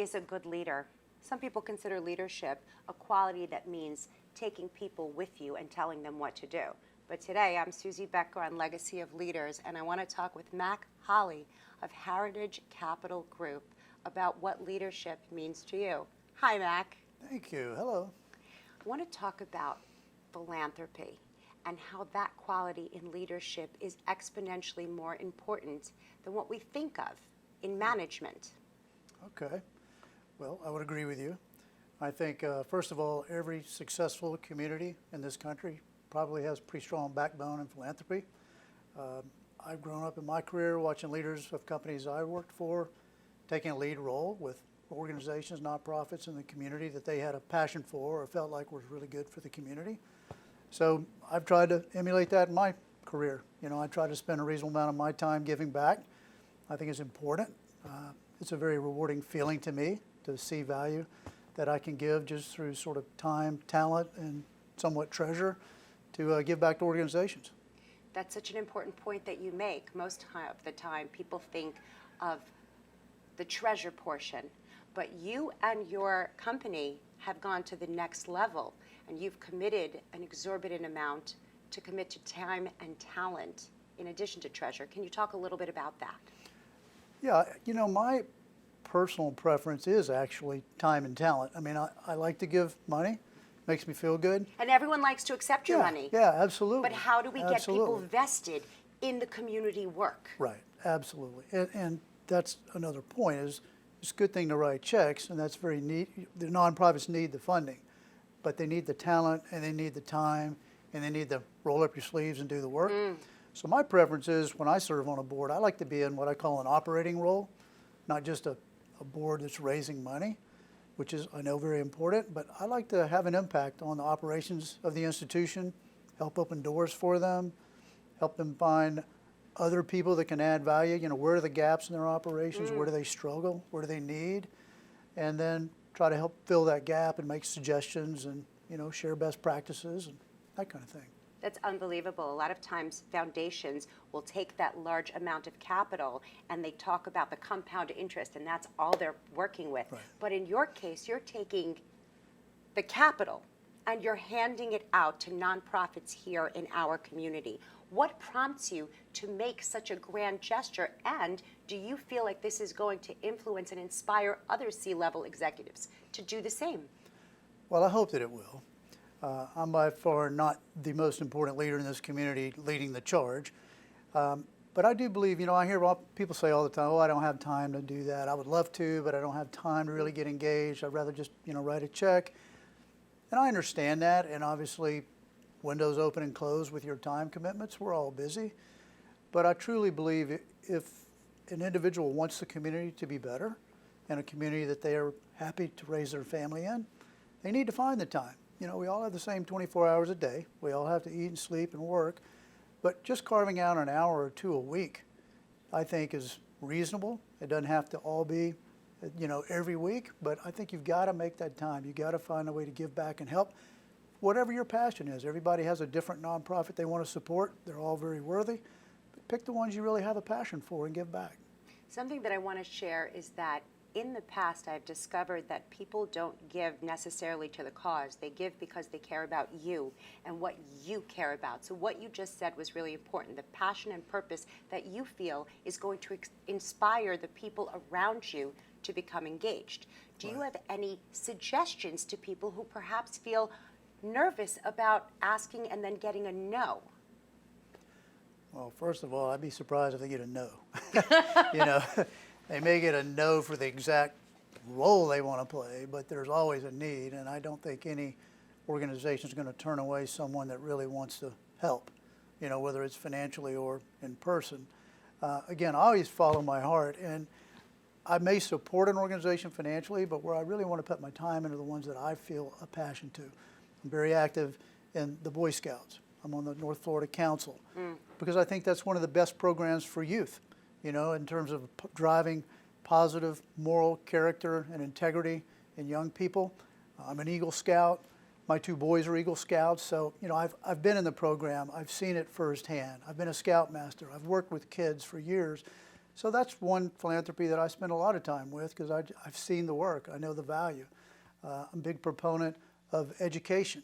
is a good leader? Some people consider leadership a quality that means taking people with you and telling them what to do. But today, I'm Susie Decker on Legacy of Leaders, and I want to talk with Mac Holley of Heritage Capital Group about what leadership means to you. Hi, Mac. Thank you. Hello. I want to talk about philanthropy and how that quality in leadership is exponentially more important than what we think of in management. Okay. Well, I would agree with you. I think, first of all, every successful community in this country probably has a pretty strong backbone in philanthropy. I've grown up in my career watching leaders of companies I worked for taking a lead role with organizations, nonprofits in the community that they had a passion for or felt like was really good for the community. So I've tried to emulate that in my career. You know, I try to spend a reasonable amount of my time giving back. I think it's important. It's a very rewarding feeling to me to see value that I can give just through sort of time, talent, and somewhat treasure to give back to organizations. That's such an important point that you make. Most of the time, people think of the treasure portion, but you and your company have gone to the next level, and you've committed an exorbitant amount to commit to time and talent in addition to treasure. Can you talk a little bit about that? Yeah, you know, my personal preference is actually time and talent. I mean, I like to give money. Makes me feel good. And everyone likes to accept your money. Yeah, absolutely. But how do we get people vested in the community work? Right, absolutely. And that's another point is it's a good thing to write checks, and that's very neat. The nonprofits need the funding, but they need the talent, and they need the time, and they need to roll up your sleeves and do the work. So my preference is when I serve on a board, I like to be in what I call an operating role, not just a board that's raising money, which is, I know, very important, but I like to have an impact on the operations of the institution, help open doors for them, help them find other people that can add value. You know, where are the gaps in their operations? Where do they struggle? Where do they need? And then try to help fill that gap and make suggestions and, you know, share best practices and that kind of thing. That's unbelievable. A lot of times foundations will take that large amount of capital and they talk about the compound interest, and that's all they're working with. Right. But in your case, you're taking the capital and you're handing it out to nonprofits here in our community. What prompts you to make such a grand gesture, and do you feel like this is going to influence and inspire other C-level executives to do the same? Well, I hope that it will. I'm by far not the most important leader in this community leading the charge. But I do believe, you know, I hear people say all the time, oh, I don't have time to do that. I would love to, but I don't have time to really get engaged. I'd rather just, you know, write a check. And I understand that, and obviously windows open and close with your time commitments. We're all busy. But I truly believe if an individual wants the community to be better and a community that they are happy to raise their family in, they need to find the time. You know, we all have the same 24 hours a day. We all have to eat and sleep and work. But just carving out an hour or two a week, I think, is reasonable. It doesn't have to all be, you know, every week. But I think you've got to make that time. You've got to find a way to give back and help. Whatever your passion is. Everybody has a different nonprofit they want to support. They're all very worthy. But pick the ones you really have a passion for and give back. Something that I want to share is that in the past, I've discovered that people don't give necessarily to the cause. They give because they care about you and what you care about. So what you just said was really important. The passion and purpose that you feel is going to inspire the people around you to become engaged. Do you have any suggestions to people who perhaps feel nervous about asking and then getting a no? Well, first of all, I'd be surprised if they get a no. You know, they may get a no for the exact role they want to play, but there's always a need, and I don't think any organization is going to turn away someone that really wants to help, you know, whether it's financially or in person. Again, I always follow my heart, and I may support an organization financially, but where I really want to put my time into the ones that I feel a passion to. I'm very active in the Boy Scouts. I'm on the North Florida Council because I think that's one of the best programs for youth, you know, in terms of driving positive moral character and integrity in young people. I'm an Eagle Scout. My two boys are Eagle Scouts, so, you know, I've been in the program. I've seen it firsthand. I've been a Scoutmaster. I've worked with kids for years. So that's one philanthropy that I spend a lot of time with because I've seen the work. I know the value. I'm a big proponent of education,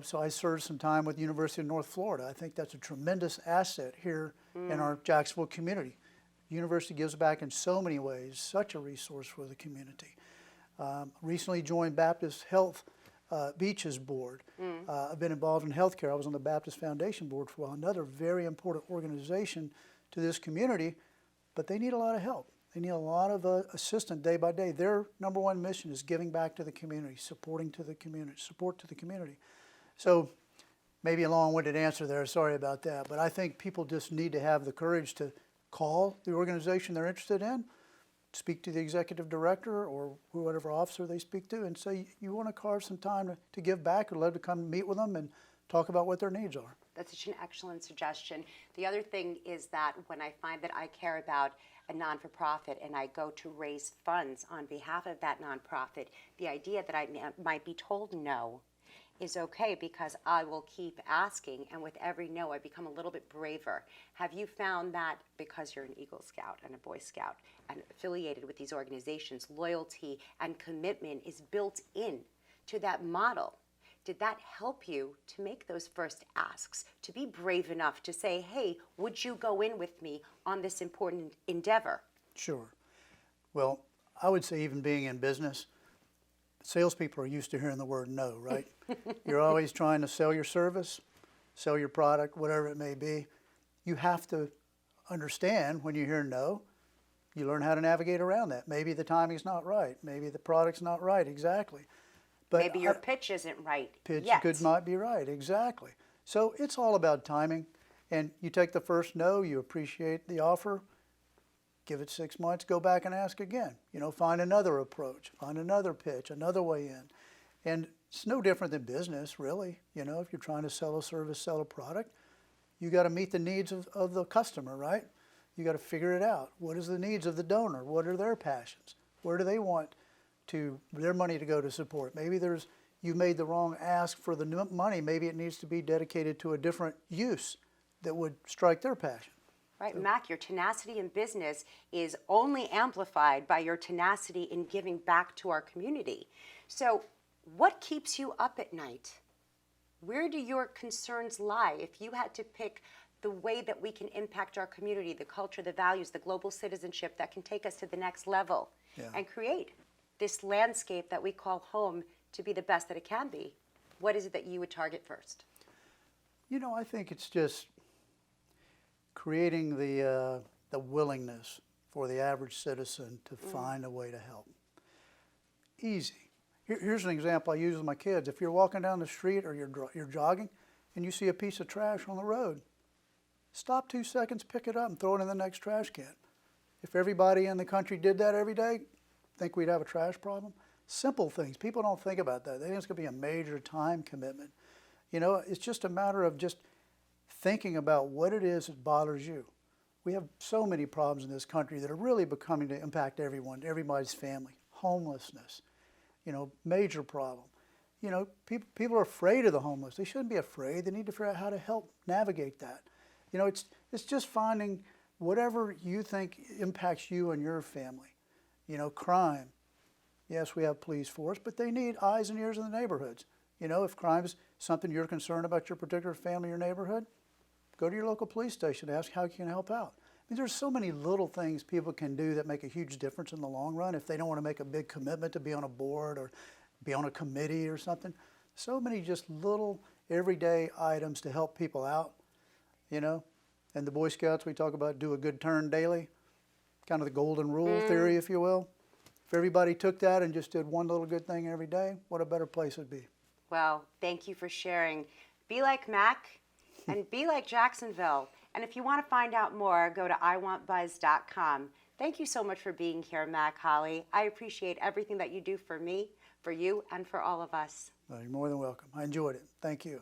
so I served some time with the University of North Florida. I think that's a tremendous asset here in our Jacksonville community. The university gives back in so many ways, such a resource for the community. Recently joined Baptist Health Beaches Board. I've been involved in healthcare. I was on the Baptist Foundation Board for a while, another very important organization to this community, but they need a lot of help. They need a lot of assistance day by day. Their number one mission is giving back to the community, supporting to the community, support to the community. So maybe a long-winded answer there, sorry about that, but I think people just need to have the courage to call the organization they're interested in, speak to the executive director or whatever officer they speak to and say, you want to carve some time to give back, or love to come meet with them and talk about what their needs are. That's such an excellent suggestion. The other thing is that when I find that I care about a non-for-profit and I go to raise funds on behalf of that nonprofit, the idea that I might be told no is okay because I will keep asking, and with every no I become a little bit braver. Have you found that because you're an Eagle Scout and a Boy Scout and affiliated with these organizations, loyalty and commitment is built in to that model? Did that help you to make those first asks, to be brave enough to say, hey, would you go in with me on this important endeavor? Sure. Well, I would say even being in business, salespeople are used to hearing the word no, right? You're always trying to sell your service, sell your product, whatever it may be. You have to understand when you hear no, you learn how to navigate around that. Maybe the timing's not right. Maybe the product's not right, exactly. But maybe your pitch isn't right pitch yet. could not be right, exactly. So it's all about timing. And you take the first no, you appreciate the offer, give it 6 months, go back and ask again. Find another approach, find another pitch, another way in. And it's no different than business, really. If you're trying to sell a service, sell a product, you got to meet the needs of the customer, right? You got to figure it out. What is the needs of the donor? What are their passions? Where do they want their money to go to support? Maybe you made the wrong ask for the money. Maybe it needs to be dedicated to a different use that would strike their passion. Right, Mac, your tenacity in business is only amplified by your tenacity in giving back to our community. So what keeps you up at night? Where do your concerns lie? If you had to pick the way that we can impact our community, the culture, the values, the global citizenship that can take us to the next level and create this landscape that we call home to be the best that it can be, what is it that you would target first? I think it's just creating the willingness for the average citizen to find a way to help. Easy. Here's an example I use with my kids. If you're walking down the street or you're jogging and you see a piece of trash on the road, stop 2 seconds, pick it up and throw it in the next trash can. If everybody in the country did that every day, think we'd have a trash problem? Simple things. People don't think about that. They think it's going to be a major time commitment. It's just a matter of just thinking about what it is that bothers you. We have so many problems in this country that are really becoming to impact everyone, everybody's family. Homelessness, major problem. People are afraid of the homeless. They shouldn't be afraid. They need to figure out how to help navigate that. It's just finding whatever you think impacts you and your family. Crime. Yes, we have police force, but they need eyes and ears in the neighborhoods. If crime is something you're concerned about your particular family or neighborhood, go to your local police station, ask how you can help out. There's so many little things people can do that make a huge difference in the long run if they don't want to make a big commitment to be on a board or be on a committee or something. So many just little everyday items to help people out, And the Boy Scouts, we talk about do a good turn daily, kind of the golden rule theory, if you will. If everybody took that and just did one little good thing every day, what a better place it'd be. Well, thank you for sharing. Be like Mac and be like Jacksonville. And if you want to find out more, go to iwantbuzz.com. Thank you so much for being here, Mac Holley. I appreciate everything that you do for me, for you, and for all of us. Well, you're more than welcome. I enjoyed it. Thank you.